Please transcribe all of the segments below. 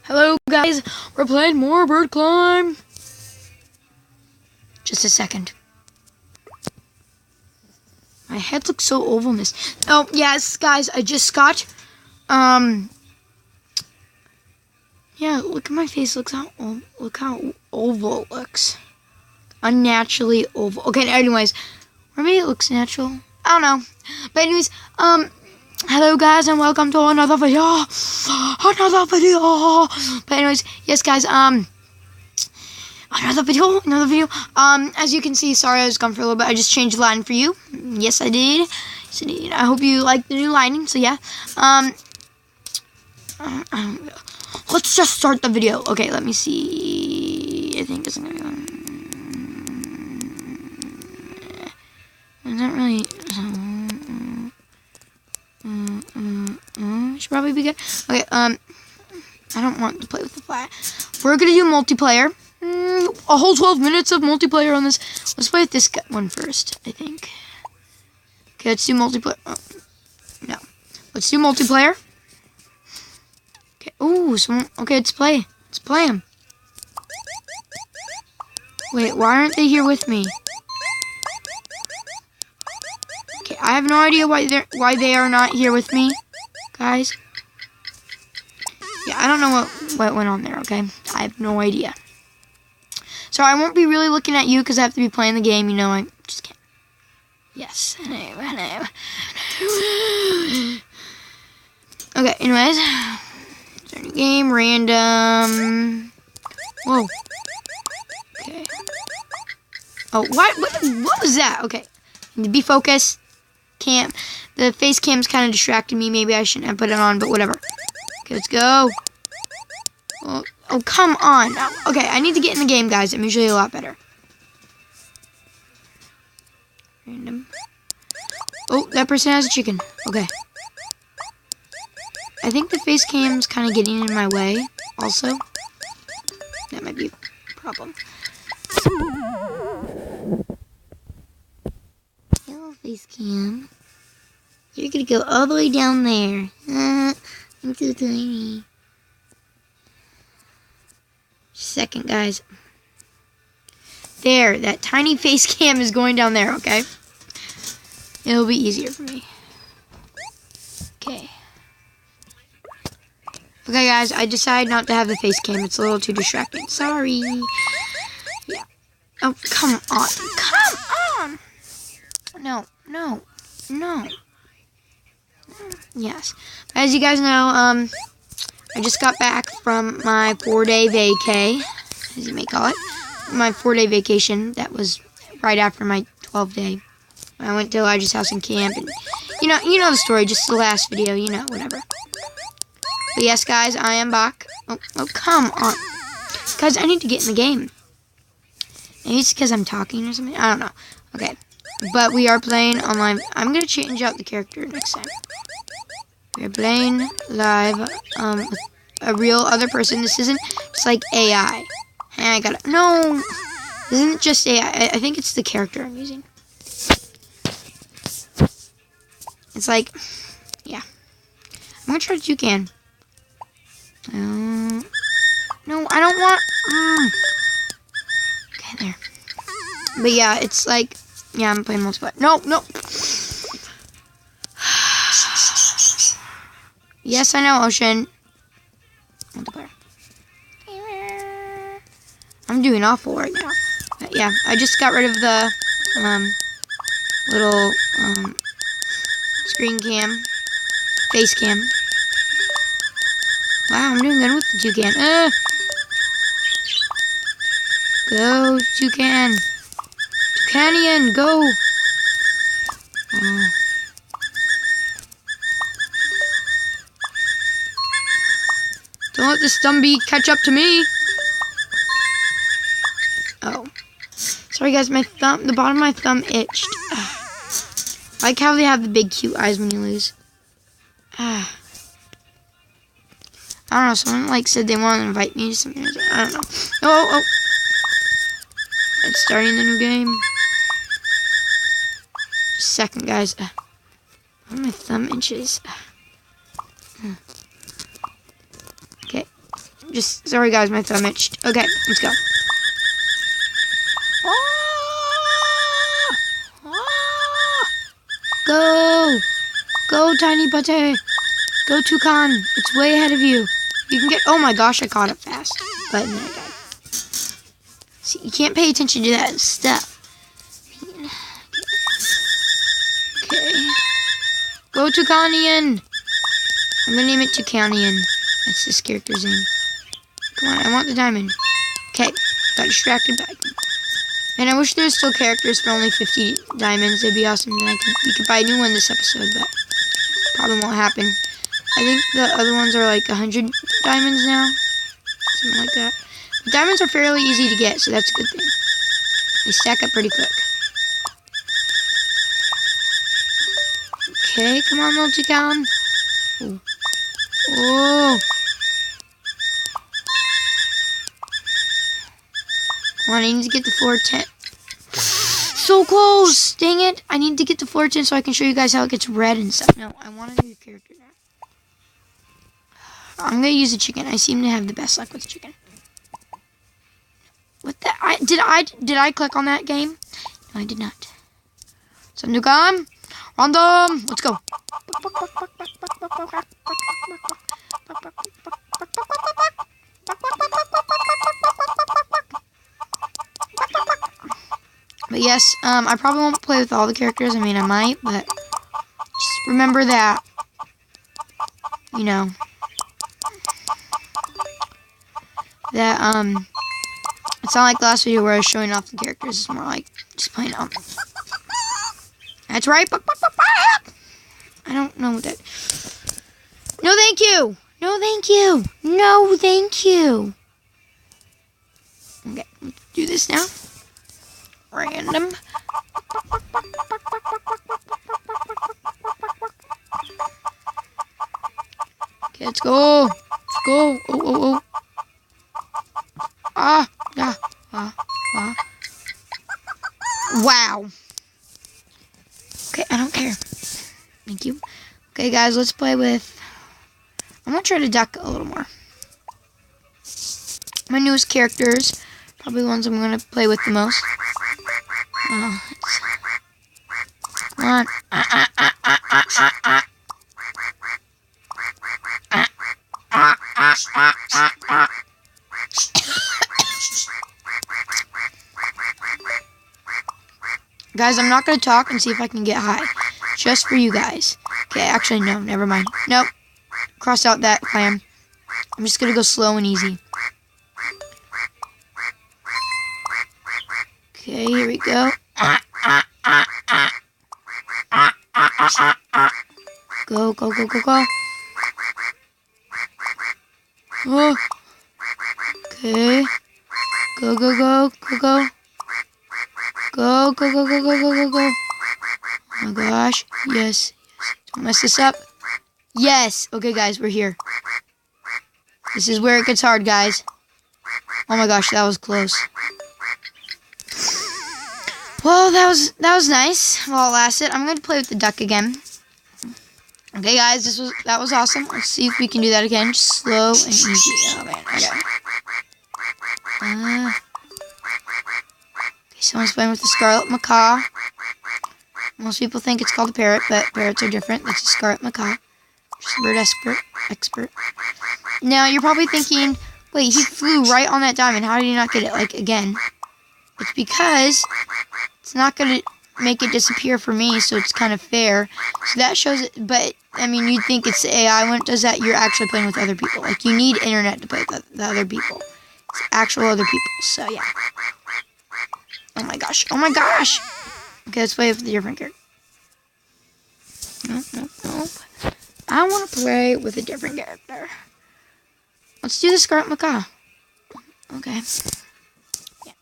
Hello guys, we're playing more Bird Climb. Just a second. My head looks so oval in this. Oh yes, guys, I just got yeah, look at my face. Look how oval it looks. Unnaturally oval. Okay, anyways, or maybe it looks natural. I don't know. But anyways, hello guys and welcome to another video. But anyways, yes guys, another video. As you can see, sorry I was gone for a little bit. I just changed the lighting for you. Yes I did. Yes I did. I hope you like the new lighting. So yeah. Let's just start the video. Okay, let me see. I think it's gonna go. It's not really. Should probably be good. Okay, I don't want to play with the flat. We're gonna do multiplayer. A whole 12 minutes of multiplayer on this. Let's play with this one first, I think. Okay, let's do multiplayer. Oh, no. Let's do multiplayer. Okay, ooh, okay, let's play. Let's play them. Wait, why aren't they here with me? Okay, I have no idea why they are not here with me, guys. Yeah, I don't know what went on there, okay? I have no idea. So I won't be really looking at you because I have to be playing the game, you know, I just can't. Yes, I know. Okay, anyways. Starting game, random. Whoa. Okay. Oh, what was that? Okay. Need to be focused. The face cam's kind of distracting me. Maybe I shouldn't have put it on, but whatever. Okay, let's go. Oh, come on. Okay, I need to get in the game, guys. I'm usually a lot better. Random. Oh, that person has a chicken. Okay. I think the face cam's kind of getting in my way, also. That might be a problem. Hello, face cam. You're gonna go all the way down there. I'm too tiny. Second, guys. There, that tiny face cam is going down there, okay? It'll be easier for me. Okay. Okay, guys, I decided not to have the face cam. It's a little too distracting. Sorry. Yeah. Oh, come on. Come on! No. Yes. As you guys know, I just got back from my 4-day vacay, as you may call it. My 4-day vacation. That was right after my 12-day. I went to Elijah's house and camp, and you know the story. Just the last video, whatever. But yes, guys, I am back. Oh, come on, guys, I need to get in the game. Maybe it's because I'm talking or something. I don't know. Okay, but we are playing online. I'm gonna change out the character next time. We're playing live with a real other person. This isn't just like AI. I got it. No, this isn't just AI. I think it's the character I'm using. It's like, yeah. I'm gonna try toucan. No, I don't want. Okay, there. But yeah, it's like, yeah, I'm playing multiplayer. No. Yes, I know, Ocean. Multiplayer. I'm doing awful right now. But yeah, I just got rid of the little screen cam, face cam. Wow, I'm doing good with the toucan. Go, toucan. Toucanian, go. Don't let this Dumby catch up to me. Oh. Sorry guys, the bottom of my thumb itched. I like how they have the big cute eyes when you lose. I don't know, someone said they want to invite me to something. I don't know. Oh. It's starting the new game. Second, guys. What are my thumb inches? Okay. Just, sorry guys, my thumb itched. Okay, let's go. Go! Go, Tiny Pate! Go, Toucan! It's way ahead of you. You can get... Oh my gosh, I caught up fast. But then I died. See, you can't pay attention to that stuff. Okay. Go, Toucanian! I'm gonna name it Toucanian. That's this character's name. Come on, I want the diamond. Okay, got distracted back. And I wish there was still characters for only 50 diamonds. It'd be awesome. Then we could buy a new one this episode, but probably won't happen. I think the other ones are like 100 diamonds now. Something like that. But diamonds are fairly easy to get, so that's a good thing. They stack up pretty quick. Okay, come on, little toucan. Oh. Oh. Come on, I need to get to floor 10. So close! Dang it! I need to get to floor 10 so I can show you guys how it gets red and stuff. No, I want a new character now. I'm gonna use a chicken. I seem to have the best luck with chicken. What the? Did I click on that game? No, I did not. So new game, random. Let's go. But yes, I probably won't play with all the characters. I mean, I might, but just remember that, you know, that, it's not like the last video where I was showing off the characters. It's more like just playing out. That's right. I don't know what that. No, thank you. No, thank you. No, thank you. Okay, let's do this now. Random. Okay, let's go. Let's go. Oh, oh, oh. Ah, ah, ah, ah. Wow. Okay, I don't care. Thank you. Okay, guys, let's play with... I'm going to try to duck a little more. My newest characters. Probably the ones I'm going to play with the most. Oh, come on. Guys, I'm not going to talk and see if I can get high. Just for you guys. Okay, actually, no. Never mind. Nope. Cross out that plan. I'm just going to go slow and easy. Okay, here we go. Go, go, go, go, go. Oh. Okay. Go, go, go, go, go. Go, go, go, go, go, go, go, go. Oh my gosh. Yes. Don't mess this up. Yes. Okay, guys, we're here. This is where it gets hard, guys. Oh my gosh, that was close. Well, that was nice while it lasted. I'm going to play with the duck again. Okay, guys, that was awesome. Let's see if we can do that again. Just slow and easy. Oh, man. Okay. Okay, someone's playing with the scarlet macaw. Most people think it's called a parrot, but parrots are different. That's a scarlet macaw. Just a bird expert. Now, you're probably thinking, wait, he flew right on that diamond. How did he not get it, like, again? It's because it's not going to make it disappear for me, so it's kind of fair. So that shows it, but, I mean, you'd think it's the AI. When it does that, you're actually playing with other people. Like, you need internet to play with the other people. It's actual other people, so yeah. Oh my gosh. Oh my gosh! Okay, let's play with a different character. Nope, nope, nope. I want to play with a different character. Let's do the scarlet macaw. Okay. Yeah,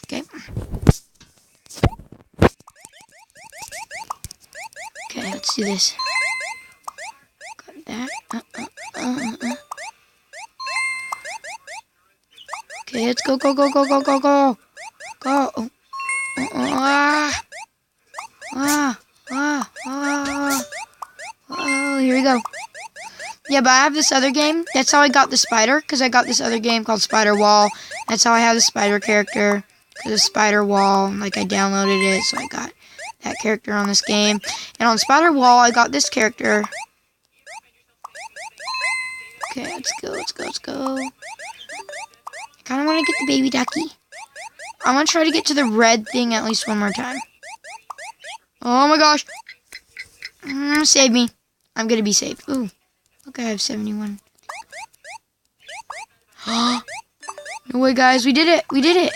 okay. Okay, let's do this. Got that. Okay, let's go, go, go, go, go, go, go. Go. Oh. go? Yeah, but I have this other game. That's how I got the spider, because I got this other game called Spider Wall. That's how I have the spider character, because of Spider Wall. Like, I downloaded it, so I got that character on this game. And on Spider Wall, I got this character. Okay, let's go, let's go, let's go. I kind of want to get the baby ducky. I'm going to try to get to the red thing at least one more time. Oh my gosh. Save me. I'm going to be saved. Ooh. Look, I have 71. No way, guys. We did it. We did it.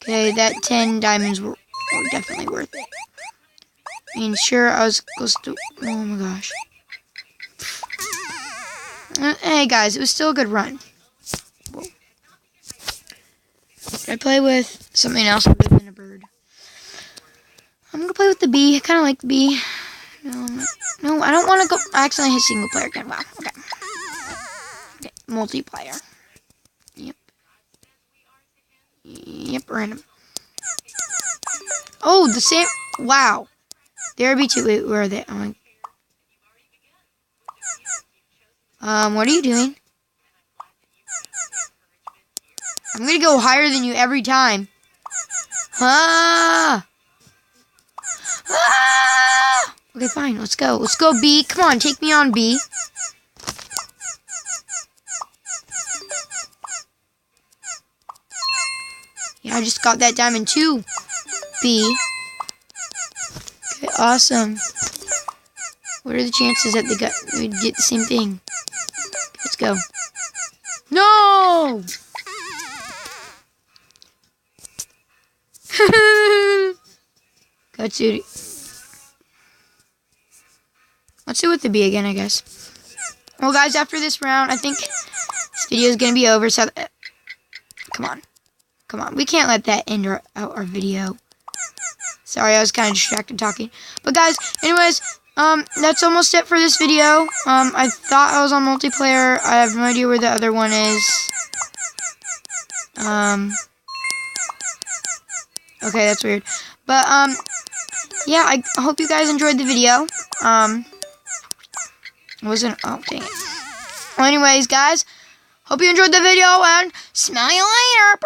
Okay, that 10 diamonds were definitely worth it. I mean, sure, I was close to... Oh, my gosh. Hey, guys, it was still a good run. Whoa. Should I play with something else other than a bird? I'm going to play with the bee. I kind of like the bee. No, I don't want to go... I accidentally hit single player again. Wow, okay. Okay, multiplayer. Yep. Yep, random. Oh, the same... Wow. There be two. Wait, where are they? I'm like... what are you doing? I'm gonna go higher than you every time. Ah! Ah! Okay, fine. Let's go. Let's go, B. Come on, take me on, B. Yeah, I just got that diamond too, B. Okay, awesome. What are the chances that we get the same thing? Let's go. No! Let's do it. Let's do it with the B again, I guess. Well, guys, after this round, I think this video is going to be over. So, come on. Come on. We can't let that end out our video. Sorry, I was kind of distracted talking. But, guys, anyways, that's almost it for this video. I thought I was on multiplayer. I have no idea where the other one is. Okay, that's weird. But, yeah, I hope you guys enjoyed the video. Oh, dang it. Well, anyways, guys, hope you enjoyed the video, and smell you later.